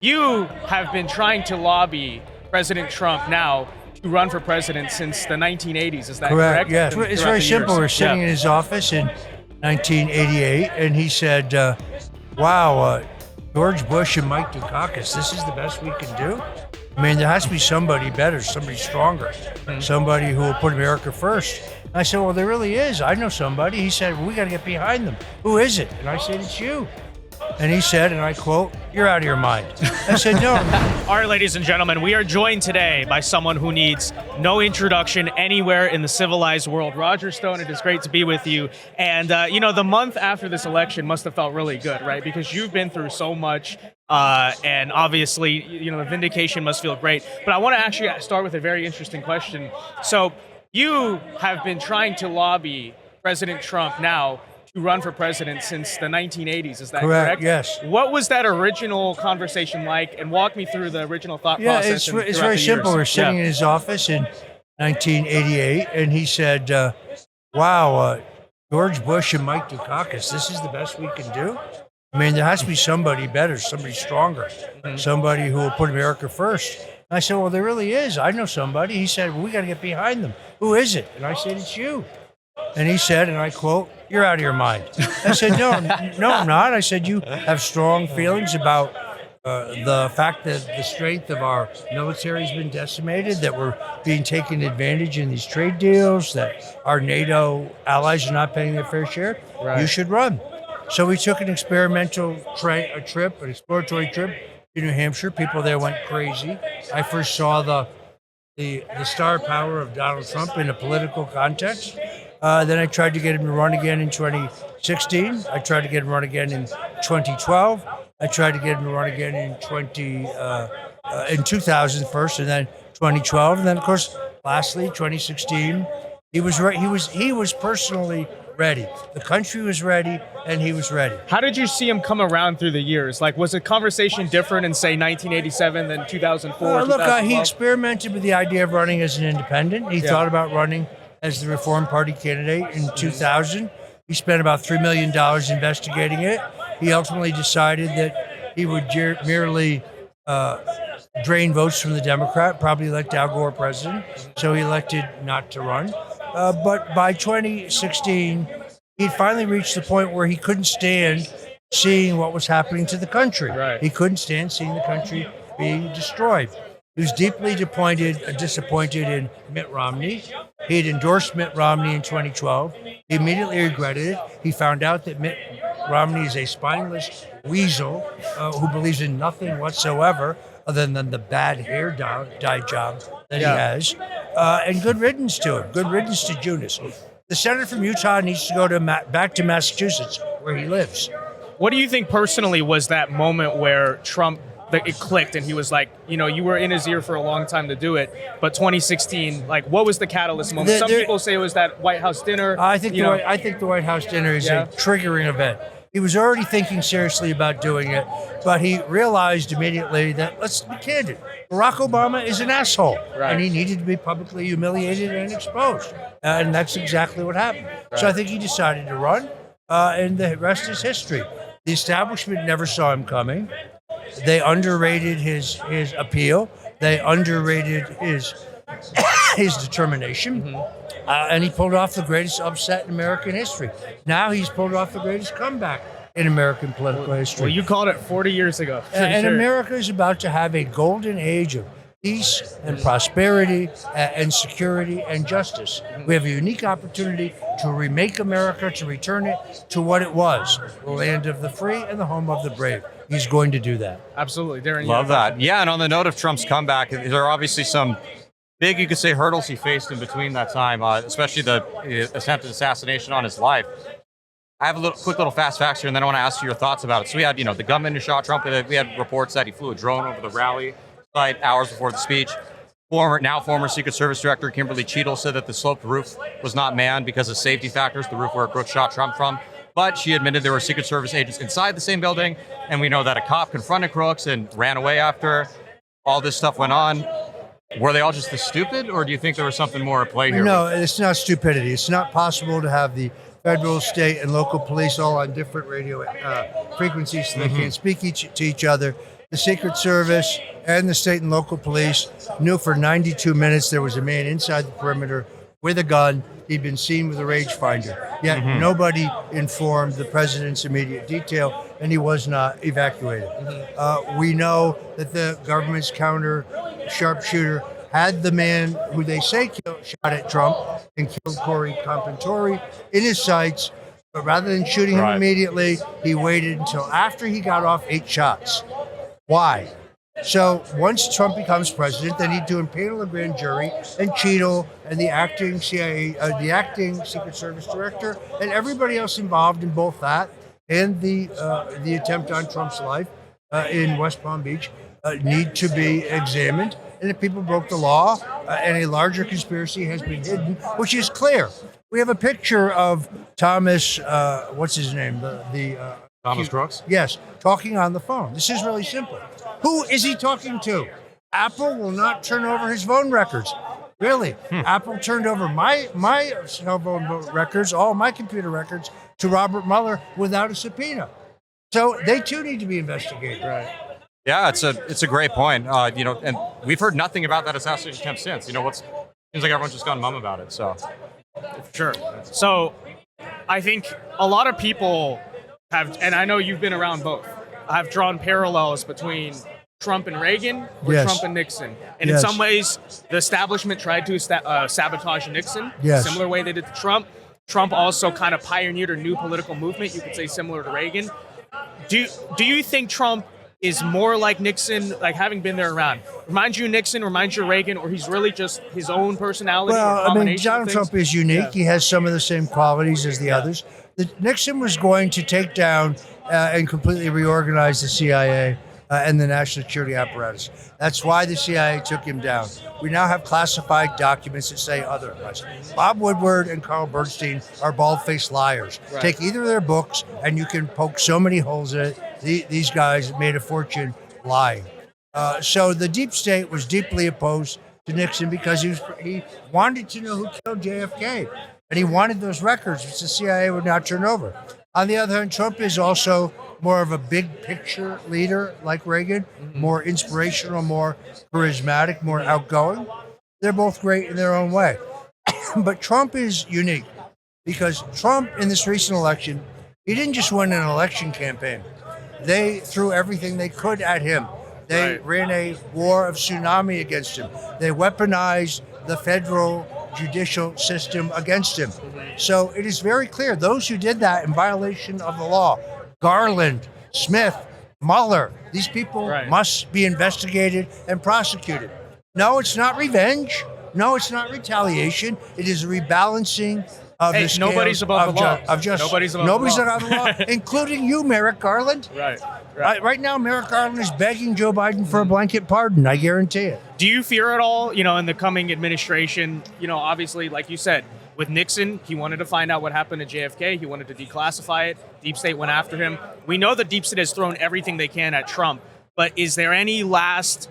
You have been trying to lobby President Trump now to run for president since the 1980s. Is that correct? Yes. It's very simple. We're sitting in his office in 1988, and he said, wow, George Bush and Mike Dukakis, this is the best we can do? I mean, there has to be somebody better, somebody stronger, somebody who will put America first. And I said, well, there really is. I know somebody. He said, well, we got to get behind them. Who is it? And I said, it's you. And he said, and I quote, "You're out of your mind." I said, no. All right, ladies and gentlemen, we are joined today by someone who needs no introduction anywhere in the civilized world. Roger Stone, it is great to be with you. And, the month after this election must have felt really good, right? Because you've been through so much, and obviously, the vindication must feel great. But I want to actually start with a very interesting question. So you have been trying to lobby President Trump now to run for president since the 1980s. Is that correct? Yes. What was that original conversation like? And walk me through the original thought process. It's very simple. We're sitting in his office in 1988, and he said, wow, George Bush and Mike Dukakis, this is the best we can do? I mean, there has to be somebody better, somebody stronger, somebody who will put America first. And I said, well, there really is. I know somebody. He said, well, we got to get behind them. Who is it? And I said, it's you. And he said, and I quote, "You're out of your mind." I said, no, I'm not. I said, you have strong feelings about the fact that the strength of our military has been decimated, that we're being taken advantage in these trade deals, that our NATO allies are not paying their fair share. Right. You should run. So we took an experimental trip, an exploratory trip to New Hampshire. People there went crazy. I first saw the star power of Donald Trump in a political context. Then I tried to get him to run again in 2016. I tried to get him to run again in 2012. I tried to get him to run again in 2000 first, and then 2012, and then of course, lastly, 2016. He was personally ready. The country was ready, and he was ready. How did you see him come around through the years? Like, was the conversation different in, say, 1987 than 2004? Look, he experimented with the idea of running as an independent. He thought about running as the Reform Party candidate in 2000. He spent about $3 million investigating it. He ultimately decided that he would merely drain votes from the Democrat, probably elect Al Gore president, so he elected not to run. But by 2016, he'd finally reached the point where he couldn't stand seeing what was happening to the country. Right. He couldn't stand seeing the country being destroyed. He was deeply disappointed in Mitt Romney. He had endorsed Mitt Romney in 2012. He immediately regretted it. He found out that Mitt Romney is a spineless weasel who believes in nothing whatsoever other than the bad hair dye job that he has. And good riddance to him. Good riddance to Junis. The senator from Utah needs to go back to Massachusetts, where he lives. What do you think personally was that moment where Trump, it clicked and he was like, you were in his ear for a long time to do it, but 2016, like, what was the catalyst moment? Some people say it was that White House dinner. I think the White House dinner is a triggering event. He was already thinking seriously about doing it, but he realized immediately that, let's be candid, Barack Obama is an asshole, and he needed to be publicly humiliated and exposed, and that's exactly what happened. Right. So I think he decided to run, and the rest is history. The establishment never saw him coming. They underrated his appeal. They underrated his determination. And he pulled off the greatest upset in American history. Now he's pulled off the greatest comeback in American political history. Well, you called it 40 years ago. And America is about to have a golden age of peace and prosperity and security and justice. We have a unique opportunity to remake America, to return it to what it was, the land of the free and the home of the brave. He's going to do that. Absolutely. Darren, love that. Yeah, and on the note of Trump's comeback, there are obviously some big, you could say, hurdles he faced in between that time, especially the attempted assassination on his life. I have a quick little fast facts here, and then I want to ask you your thoughts about it. So we had, the gunman who shot Trump. We had reports that he flew a drone over the rally site hours before the speech. Former Secret Service Director Kimberly Cheadle said that the sloped roof was not manned because of safety factors, the roof where Brooks shot Trump from. But she admitted there were Secret Service agents inside the same building, and we know that a cop confronted Crooks and ran away after all this stuff went on. Were they all just this stupid, or do you think there was something more at play here? No, it's not stupidity. It's not possible to have the federal, state, and local police all on different radio frequencies so they can't speak to each other. the Secret Service and the state and local police knew for 92 minutes there was a man inside the perimeter with a gun. He'd been seen with a rangefinder. Yet nobody informed the president's immediate detail, and he was not evacuated. We know that the government's counter sharpshooter had the man who they say shot at Trump and killed Corey Compantori in his sights, but rather than shooting him immediately, he waited until after he got off 8 shots. Why? So once Trump becomes president, they need to impanel a grand jury, and Cheadle and the acting CIA, the acting Secret Service director, and everybody else involved in both that and the attempt on Trump's life in West Palm Beach need to be examined. And if people broke the law and a larger conspiracy has been hidden, which is clear. We have a picture of Thomas, what's his name? Thomas Brooks? Yes, talking on the phone. This is really simple. Who is he talking to? Apple will not turn over his phone records. Really? Apple turned over my cell phone records, all my computer records, to Robert Mueller without a subpoena. So they too need to be investigated. Right. Yeah, it's a great point. And we've heard nothing about that assassination attempt since. Seems like everyone's just gone mum about it. So, sure. So, I think a lot of people have, and I know you've been around both, have drawn parallels between Trump and Reagan or Trump and Nixon. And in some ways, the establishment tried to sabotage Nixon, similar way they did to Trump. Trump also kind of pioneered a new political movement, you could say similar to Reagan. Do you think Trump is more like Nixon, like having been there around? Reminds you of Nixon, reminds you of Reagan, or he's really just his own personality? Well, I mean, Donald Trump is unique. Yeah. He has some of the same qualities as the others. Nixon was going to take down and completely reorganize the CIA and the national security apparatus. That's why the CIA took him down. We now have classified documents that say otherwise. Bob Woodward and Carl Bernstein are bald-faced liars. Right. Take either of their books, and you can poke so many holes in it. These guys made a fortune lying. So the deep state was deeply opposed to Nixon because he wanted to know who killed JFK, and he wanted those records, which the CIA would not turn over. On the other hand, Trump is also more of a big picture leader like Reagan, more inspirational, more charismatic, more outgoing. They're both great in their own way. But Trump is unique because Trump, in this recent election, he didn't just win an election campaign. They threw everything they could at him. They ran a war of tsunami against him. They weaponized the federal judicial system against him. So it is very clear, those who did that in violation of the law, Garland, Smith, Mueller, these people must be investigated and prosecuted. No, it's not revenge. No, it's not retaliation. It is a rebalancing of the scales nobody's above the law. Nobody's above the law, including you, Merrick Garland. Right now, Merrick Garland is begging Joe Biden for a blanket pardon. I guarantee it. Do you fear at all, in the coming administration, obviously, like you said, with Nixon, he wanted to find out what happened to JFK. He wanted to declassify it. Deep State went after him. We know the Deep State has thrown everything they can at Trump, but is there any last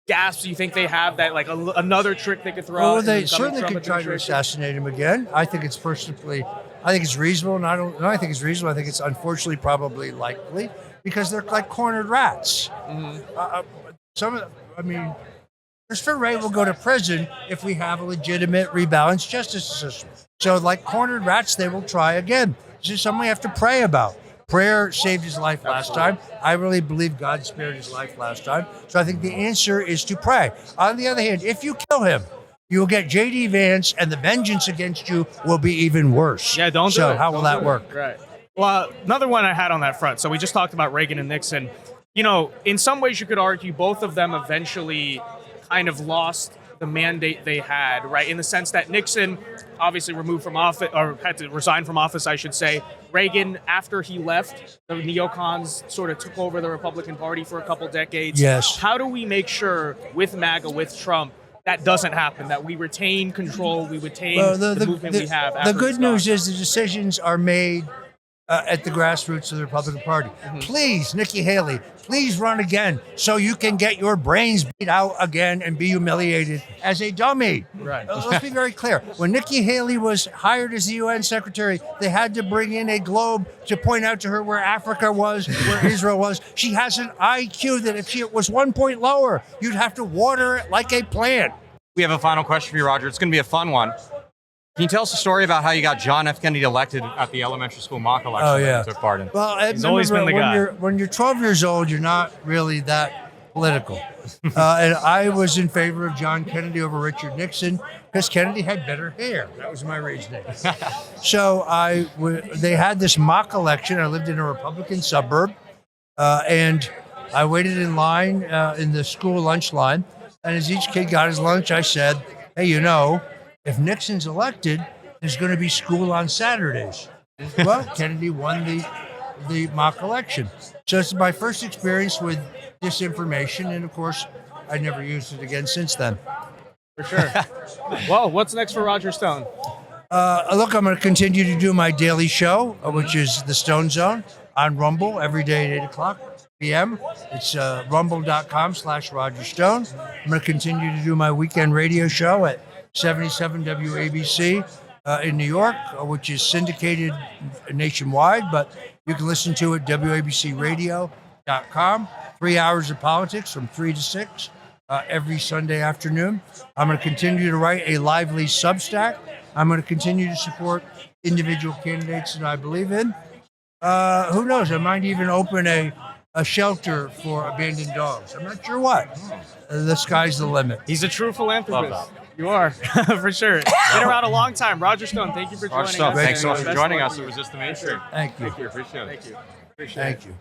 gasps you think they have that, like another trick they could throw out? Well, they certainly could try to assassinate him again. I think it's reasonable, and I think it's reasonable. I think it's unfortunately probably likely because they're like cornered rats. Christopher Wray will go to prison if we have a legitimate, rebalanced justice system. So like cornered rats, they will try again. This is something we have to pray about. Prayer saved his life last time. I really believe God spared his life last time. So I think the answer is to pray. On the other hand, if you kill him, you will get J.D. Vance, and the vengeance against you will be even worse. Yeah, don't do it. So how will that work? Right. Well, another one I had on that front. So we just talked about Reagan and Nixon. In some ways you could argue both of them eventually kind of lost the mandate they had, right? In the sense that Nixon obviously removed from office, or had to resign from office, I should say. Reagan, after he left, the neocons sort of took over the Republican Party for a couple decades. Yes. How do we make sure with MAGA, with Trump, that doesn't happen, that we retain control, we retain the movement we have? The good news is the decisions are made at the grassroots of the Republican Party. Please, Nikki Haley, please run again so you can get your brains beat out again and be humiliated as a dummy. Right. Let's be very clear. When Nikki Haley was hired as the UN secretary, they had to bring in a globe to point out to her where Africa was, where Israel was. She has an IQ that if she was 1 point lower, you'd have to water it like a plant. We have a final question for you, Roger. It's going to be a fun one. Can you tell us a story about how you got John F. Kennedy elected at the elementary school mock election Oh, yeah. that you took part in? Well, He's always been the guy. When you're 12 years old, you're not really that political. And I was in favor of John Kennedy over Richard Nixon because Kennedy had better hair. That was my reasoning. So they had this mock election. I lived in a Republican suburb, and I waited in line in the school lunch line. And as each kid got his lunch, I said, hey, if Nixon's elected, there's going to be school on Saturdays. Well, Kennedy won the mock election. So it's my first experience with disinformation, and of course, I never used it again since then. For sure. Well, what's next for Roger Stone? Look, I'm going to continue to do my daily show, which is the Stone Zone on Rumble every day at 8 o'clock p.m. It's rumble.com/Roger Stone. I'm going to continue to do my weekend radio show at 77 WABC in New York, which is syndicated nationwide, but you can listen to it at WABCradio.com. 3 hours of politics from 3 to 6 every Sunday afternoon. I'm going to continue to write a lively Substack. I'm going to continue to support individual candidates that I believe in. Who knows? I might even open a shelter for abandoned dogs. I'm not sure what. The sky's the limit. He's a true philanthropist. Love You are, for sure. Been around a long time. Roger Stone, thank you for joining Roger Stone, us. thanks so much And for best joining luck us to at you. Resist the Mainstream. Thank you. Appreciate it. Thank you. Appreciate Thank it. you.